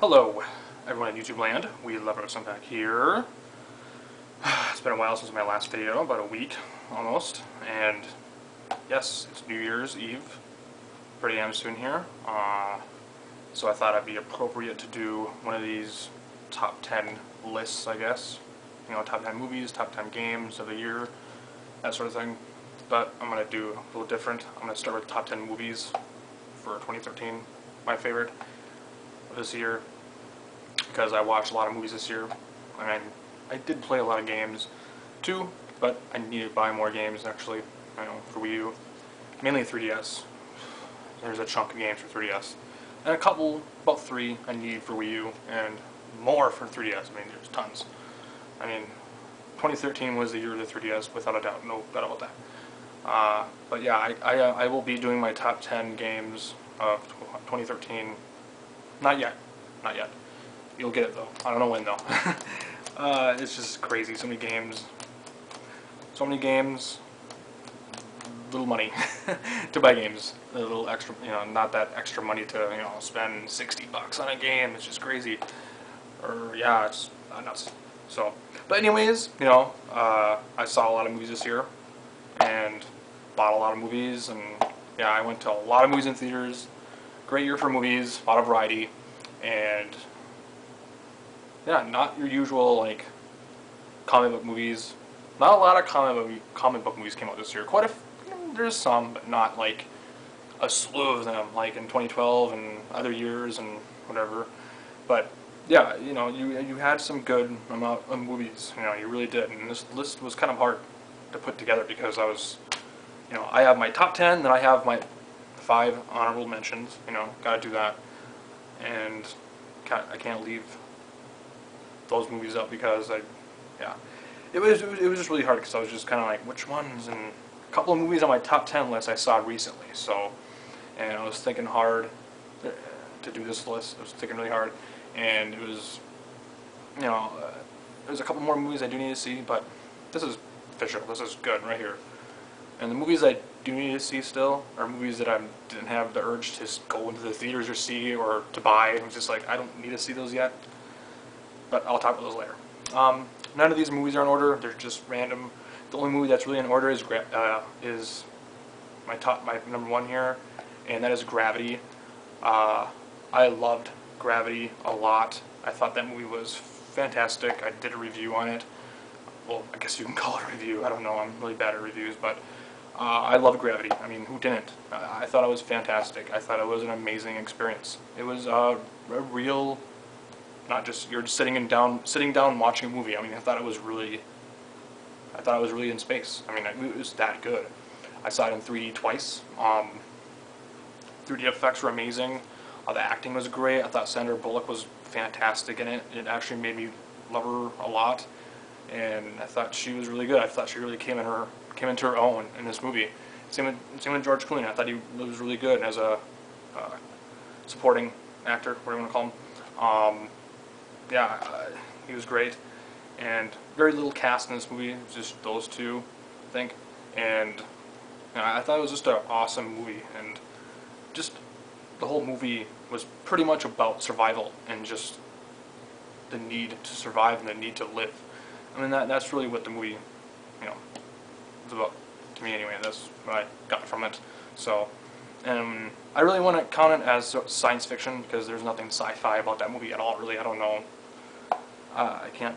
Hello, everyone in YouTube land. We love our back here. It's been a while since my last video, about a week almost, and yes, it's New Year's Eve, pretty damn soon here. So I thought it'd be appropriate to do one of these top 10 lists, I guess. You know, top 10 movies, top 10 games of the year, that sort of thing. But I'm going to do a little different. I'm going to start with top 10 movies for 2013, my favorite of this year, because I watched a lot of movies this year, and I did play a lot of games too, but I need to buy more games actually, for Wii U, mainly 3DS. There's a chunk of games for 3DS, and a couple, about 3 I need for Wii U, and more for 3DS. I mean, there's tons. I mean, 2013 was the year of the 3DS, without a doubt, no doubt about that. But yeah, I will be doing my top 10 games of 2013. Not yet. Not yet. You'll get it though. I don't know when though. It's just crazy. So many games. So many games. Little money to buy games. A little extra, not that extra money to, spend $60 on a game. It's just crazy. Or, yeah, it's nuts. So, but anyways, I saw a lot of movies this year. And bought a lot of movies. And, yeah, I went to a lot of movies in theaters. Great year for movies, a lot of variety, and yeah, not your usual like comic book movies. Not a lot of comic book movies came out this year. There's some, but not like a slew of them like in 2012 and other years and whatever. But yeah, you had some good amount of movies. You really did, and this list was kind of hard to put together because I have my top 10, then I have my 5 honorable mentions, gotta do that, and I can't leave those movies up because it was just really hard because I was just kind of like, which ones, and a couple of movies on my top 10 list I saw recently, and I was thinking hard to do this list. I was thinking really hard, and it was, there's a couple more movies I do need to see, but this is official, this is good right here. And the movies I do need to see still are movies that I didn't have the urge to go into the theaters or see or to buy. I'm just like, I don't need to see those yet. But I'll talk about those later. None of these movies are in order. They're just random. The only movie that's really in order is my number 1 here, and that is Gravity. I loved Gravity a lot. I thought that movie was fantastic. I did a review on it. Well, I guess you can call it a review. I don't know. I'm really bad at reviews, but I love Gravity. I mean, who didn't? I thought it was fantastic. I thought it was an amazing experience. It was a real, not just you're just sitting down watching a movie. I mean, I thought it was really in space. I mean, it was that good. I saw it in 3D twice. 3D effects were amazing. The acting was great. I thought Sandra Bullock was fantastic in it. It actually made me love her a lot. And I thought she was really good. I thought she really came into her own in this movie. Same with George Clooney. I thought he was really good as a supporting actor, whatever you want to call him. He was great. And very little cast in this movie, just those two, I think. And I thought it was just an awesome movie. And just the whole movie was pretty much about survival and just the need to survive and the need to live. I mean, that's really what the movie, is about, to me anyway. That's what I got from it. So, I really want to count it as science fiction because there's nothing sci-fi about that movie at all, really. I don't know. I can't,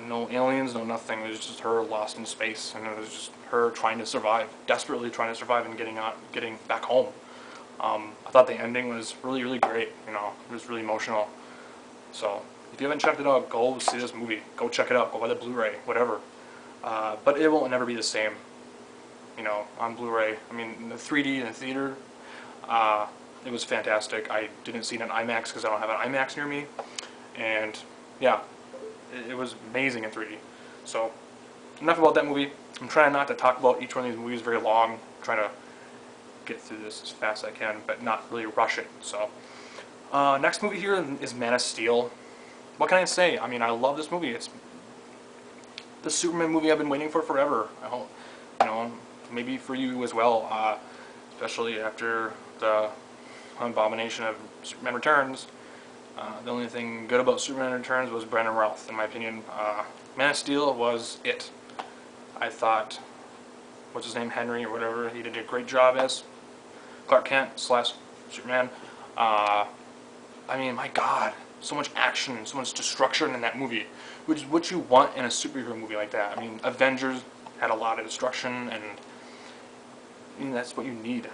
no aliens, no nothing. It was just her lost in space, and it was just her trying to survive, desperately trying to survive and getting back home. I thought the ending was really, really great. It was really emotional. So, if you haven't checked it out, go see this movie. Go check it out. Go buy the Blu-ray, whatever. But it will never be the same, on Blu-ray. I mean, in the 3D in the theater, it was fantastic. I didn't see it in IMAX because I don't have an IMAX near me. And, yeah, it was amazing in 3D. So, enough about that movie. I'm trying not to talk about each one of these movies very long. I'm trying to get through this as fast as I can, but not really rush it. So, next movie here is Man of Steel. What can I say? I mean, I love this movie. It's the Superman movie I've been waiting for forever. I hope, maybe for you as well, especially after the abomination of Superman Returns. The only thing good about Superman Returns was Brandon Routh, in my opinion. Man of Steel was it. I thought, what's his name, Henry or whatever, he did a great job as Clark Kent / Superman. I mean, my God, so much action, so much destruction in that movie, which is what you want in a superhero movie like that. I mean, Avengers had a lot of destruction, and I mean, that's what you need.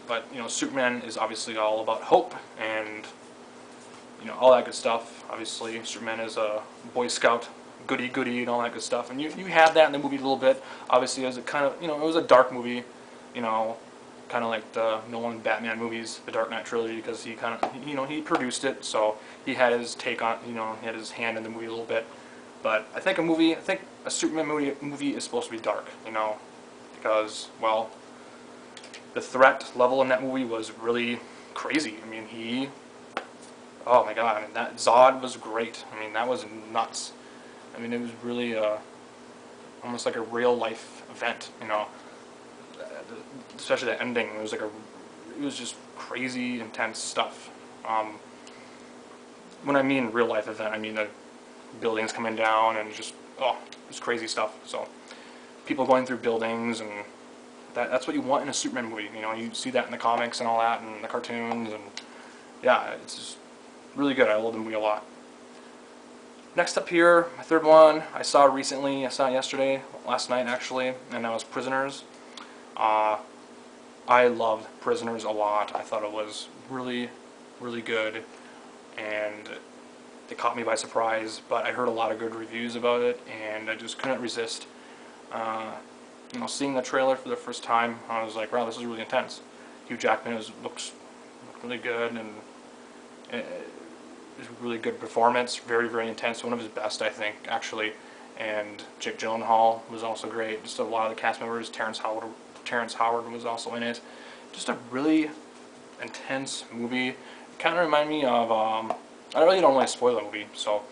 But, you know, Superman is obviously all about hope and, you know, all that good stuff. Obviously, Superman is a Boy Scout goody and all that good stuff. And you had that in the movie a little bit. Obviously, it was a kind of, you know, it was a dark movie, you know, kind of like the Nolan Batman movies, the Dark Knight trilogy, because he kind of, you know, he produced it, so he had his take on, you know, he had his hand in the movie a little bit. But I think a Superman movie is supposed to be dark, you know, because, well, the threat level in that movie was really crazy. I mean, oh my God, and that Zod was great. I mean, that was nuts. I mean, it was really almost like a real life event, you know. Especially the ending, it was just crazy, intense stuff. When I mean real life event, I mean the buildings coming down and just, oh, it's crazy stuff. So people going through buildings, and that's what you want in a Superman movie. You know, you see that in the comics and all that, and the cartoons, and yeah, it's just really good. I love the movie a lot. Next up here, my third one, I saw recently, I saw it yesterday, last night actually, and that was Prisoners. I loved Prisoners a lot. I thought it was really, really good, and it caught me by surprise, but I heard a lot of good reviews about it, and I just couldn't resist. You know, seeing the trailer for the first time, I was like, wow, this is really intense. Hugh Jackman looked really good, and it was a really good performance, very, very intense, one of his best, I think, actually. And Jake Gyllenhaal was also great. Just a lot of the cast members. Terrence Howard was also in it. Just a really intense movie. It kind of reminded me of, I really don't want to spoil the movie, so,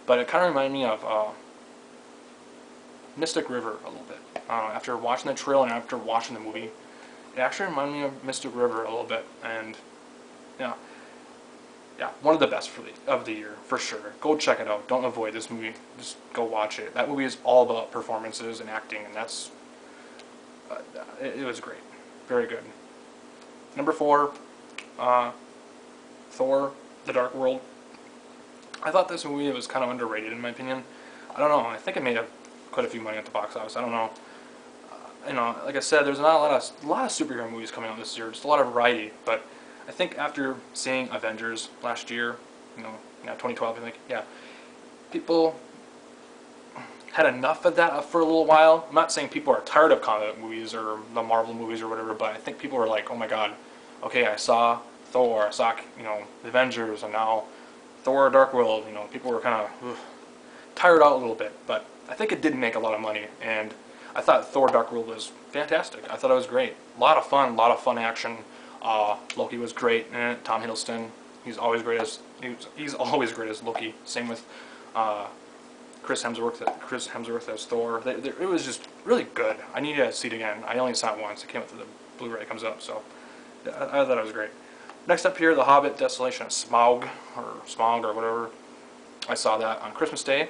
but it kind of reminded me of Mystic River a little bit. After watching the trailer and after watching the movie, it actually reminded me of Mystic River a little bit, and yeah, one of the best of the year, for sure. Go check it out. Don't avoid this movie. Just go watch it. That movie is all about performances and acting, and that's, it was great. Very good. Number 4, Thor, The Dark World. I thought this movie was kind of underrated, in my opinion. I don't know. I think it made quite a few money at the box office. I don't know. You know, like I said, there's not a lot of superhero movies coming out this year. Just a lot of variety, but I think after seeing Avengers last year, you know, 2012, I think, yeah, people had enough of that for a little while. I'm not saying people are tired of comic movies or the Marvel movies or whatever, but I think people were like, oh my God, okay, I saw Thor, I saw, you know, the Avengers, and now Thor, Dark World. You know, people were kind of tired out a little bit, but I think it did make a lot of money, and I thought Thor, Dark World was fantastic. I thought it was great. A lot of fun action. Loki was great in it. Tom Hiddleston, he's always great as Loki. Same with Chris Hemsworth as Thor. It was just really good. I need to see it again. I only saw it once. It came up to the Blu-ray comes up, so I thought it was great. Next up here, The Hobbit: Desolation of Smaug or whatever. I saw that on Christmas Day.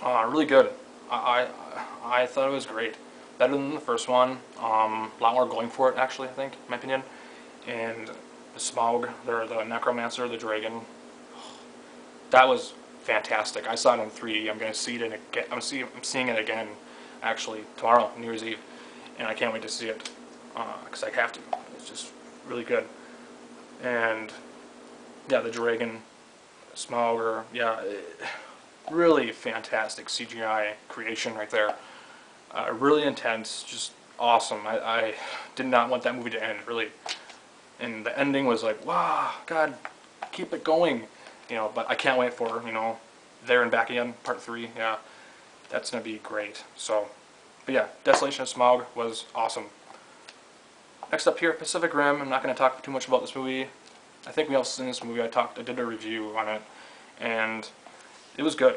Really good. I thought it was great. Better than the first one. A lot more going for it, actually, I think, in my opinion. And the Smaug, the Necromancer, the dragon, that was fantastic. I saw it in 3D. I'm going to see it again. I'm seeing it again, actually, tomorrow, New Year's Eve, and I can't wait to see it because I have to. It's just really good. And yeah, the dragon, Smaug, yeah, really fantastic CGI creation right there. Really intense, just awesome. I did not want that movie to end, really. And the ending was like, wow, God, keep it going. You know, but I can't wait for, you know, There and Back Again, Part 3. Yeah, that's going to be great. So, but yeah, Desolation of Smaug was awesome. Next up here, Pacific Rim. I'm not going to talk too much about this movie. I think we all seen this movie. I did a review on it, and it was good.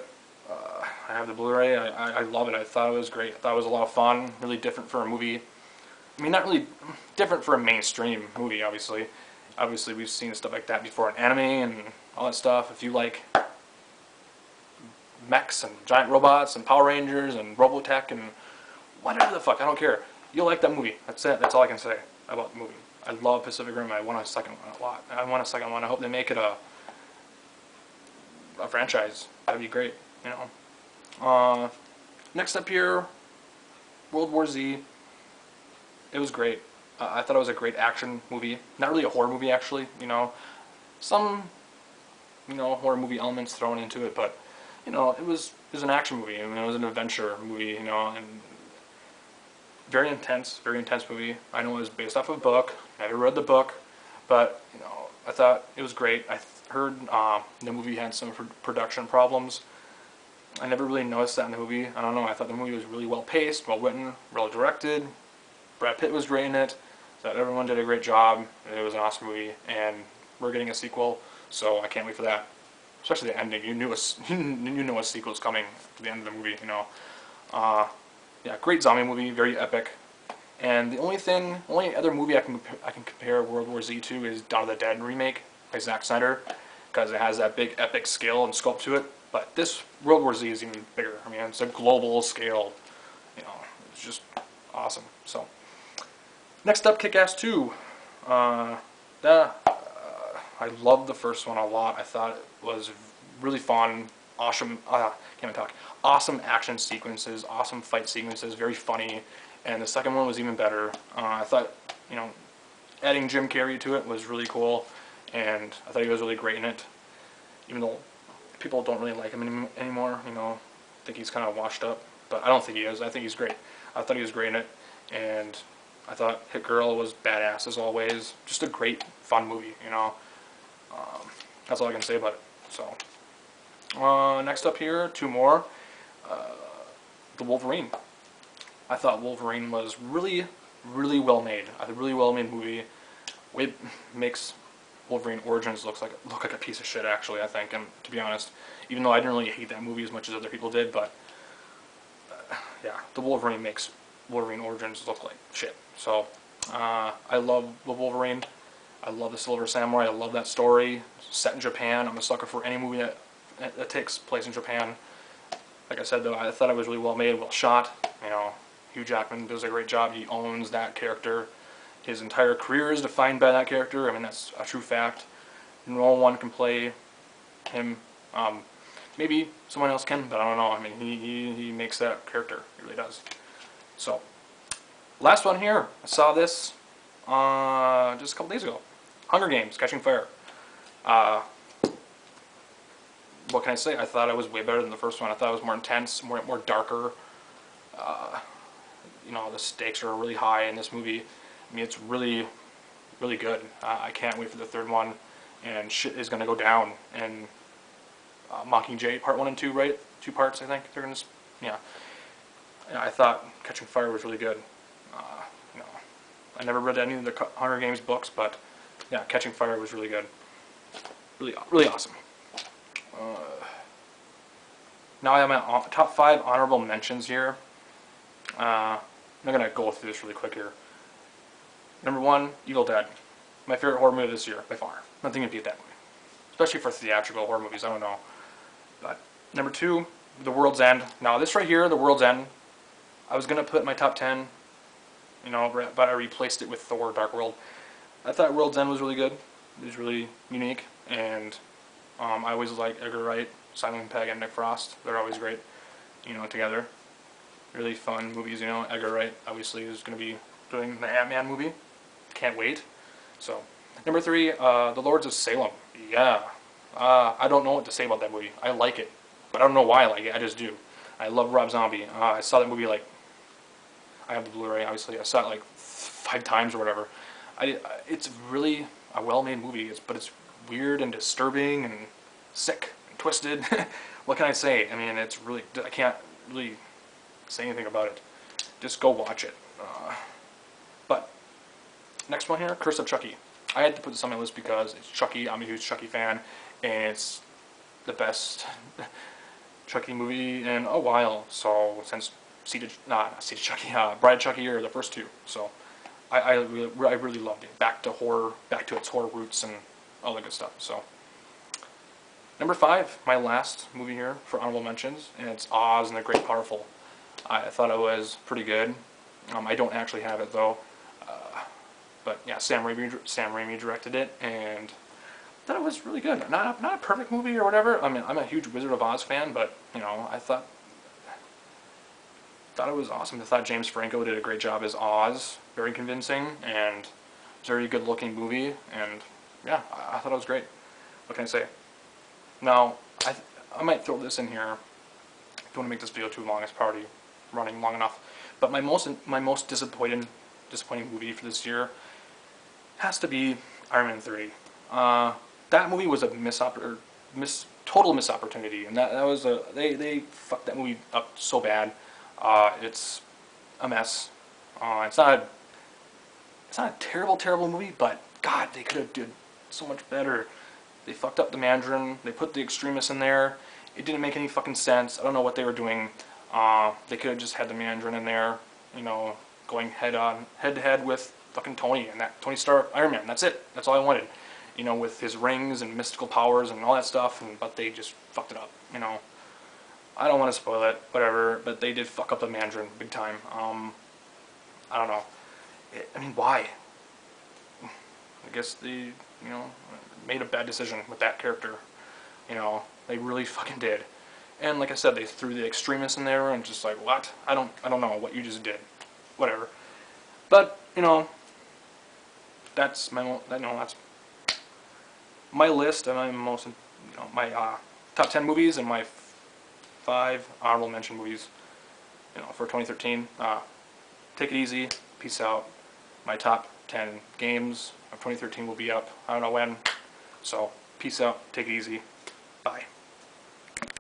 I have the Blu-ray. I love it. I thought it was great. I thought it was a lot of fun. Really different for a movie. I mean, not really different for a mainstream movie, obviously. Obviously, we've seen stuff like that before in anime and all that stuff. If you like mechs and giant robots and Power Rangers and Robotech and whatever the fuck, I don't care. You'll like that movie. That's it. That's all I can say about the movie. I love Pacific Rim. I want a second one a lot. I want a second one. I hope they make it a franchise. That'd be great, you know. Next up here, World War Z. It was great. I thought it was a great action movie. Not really a horror movie, actually. You know, some, you know, horror movie elements thrown into it, but you know, it was an action movie. I mean, it was an adventure movie. You know, and very intense movie. I know it was based off of a book. Never read the book, but you know, I thought it was great. I heard the movie had some production problems. I never really noticed that in the movie. I don't know. I thought the movie was really well paced, well written, well directed. Brad Pitt was great in it. That everyone did a great job. It was an awesome movie, and we're getting a sequel, so I can't wait for that. Especially the ending. You knew a sequel was coming to the end of the movie. You know, yeah, great zombie movie, very epic. And the only other movie I can compare World War Z to is Dawn of the Dead remake by Zack Snyder, because it has that big epic scale and sculpt to it. But this World War Z is even bigger. I mean, it's a global scale. You know, it's just awesome. So. Next up, Kick-Ass 2. I loved the first one a lot. I thought it was really fun, awesome. Can't even talk. Awesome action sequences, awesome fight sequences, very funny. And the second one was even better. I thought, you know, adding Jim Carrey to it was really cool, and I thought he was really great in it. Even though people don't really like him anymore, you know, I think he's kind of washed up, but I don't think he is. I think he's great. I thought he was great in it, and I thought Hit Girl was badass as always. Just a great, fun movie, you know. That's all I can say about it. So, next up here, two more. The Wolverine. I thought Wolverine was really, really well made. A really well made movie. It makes Wolverine Origins look like a piece of shit, actually, I think. And to be honest, even though I didn't really hate that movie as much as other people did, but yeah, the Wolverine makes Wolverine Origins look like shit. So, I love the Wolverine. I love the Silver Samurai. I love that story. It's set in Japan. I'm a sucker for any movie that takes place in Japan. Like I said, though, I thought it was really well made, well shot. You know, Hugh Jackman does a great job. He owns that character. His entire career is defined by that character. I mean, that's a true fact. No one can play him. Maybe someone else can, but I don't know. I mean, he makes that character. He really does. So, last one here. I saw this just a couple days ago. Hunger Games, Catching Fire. What can I say? I thought it was way better than the first one. I thought it was more intense, more darker. You know, the stakes are really high in this movie. I mean, it's really, really good. I can't wait for the third one. And shit is going to go down. And Mockingjay, part 1 and 2, right? 2 parts, I think. They're going to, yeah. I thought Catching Fire was really good. You know, I never read any of the Hunger Games books, but yeah, Catching Fire was really good. Really, really awesome. Now I have my top 5 honorable mentions here. I'm going to go through this really quick here. Number 1, Evil Dead. My favorite horror movie this year, by far. Nothing can beat that movie. Especially for theatrical horror movies, I don't know. But number 2, The World's End. Now this right here, The World's End, I was going to put in my top 10, you know, but I replaced it with Thor, Dark World. I thought World's End was really good. It was really unique, and I always like Edgar Wright, Simon Pegg, and Nick Frost. They're always great, you know, together. Really fun movies, you know. Edgar Wright, obviously, is going to be doing the Ant-Man movie. Can't wait. So, number 3, The Lords of Salem. Yeah. I don't know what to say about that movie. I like it, but I don't know why I like it. I just do. I love Rob Zombie. I saw that movie, like, I have the Blu-ray, obviously. I saw it like 5 times or whatever. It's really a well-made movie, but it's weird and disturbing and sick and twisted. What can I say? I mean, it's really, I can't really say anything about it. Just go watch it. But next one here, Curse of Chucky. I had to put this on my list because it's Chucky. I'm a huge Chucky fan, and it's the best Chucky movie in a while. So since Bride of Chucky, or the first 2. So I really loved it. Back to horror, back to its horror roots and all that good stuff. So, number 5, my last movie here for honorable mentions, and it's Oz and the Great Powerful. I thought it was pretty good. I don't actually have it though, but yeah, Sam Raimi directed it, and I thought it was really good. Not a perfect movie or whatever. I mean, I'm a huge Wizard of Oz fan, but you know, I thought it was awesome. I thought James Franco did a great job as Oz, very convincing and very good looking movie, and yeah, I thought it was great. What can I say? Now, I might throw this in here. If you want to make this video too long, it's probably running long enough. But my most disappointing movie for this year has to be Iron Man 3. That movie was a total missed opportunity, and that was they fucked that movie up so bad. It's a mess. It's not a terrible movie, but God, they could have did so much better. They fucked up the Mandarin. They put the extremists in there. It didn't make any fucking sense. I don't know what they were doing. They could have just had the Mandarin in there, you know, going head to head with fucking Tony and that Tony Stark Iron Man. That's it. That's all I wanted. You know, with his rings and mystical powers and all that stuff. But they just fucked it up. You know, I don't want to spoil it, whatever. But they did fuck up the Mandarin big time. I don't know. I mean, why? I guess they, you know, made a bad decision with that character. You know, they really fucking did. And like I said, they threw the extremists in there and just like, what? I don't know what you just did. Whatever. But, you know, that's my list and my top 10 movies and my 5 honorable mention movies, you know, for 2013. Take it easy. Peace out. My top 10 games of 2013 will be up. I don't know when. So, peace out. Take it easy.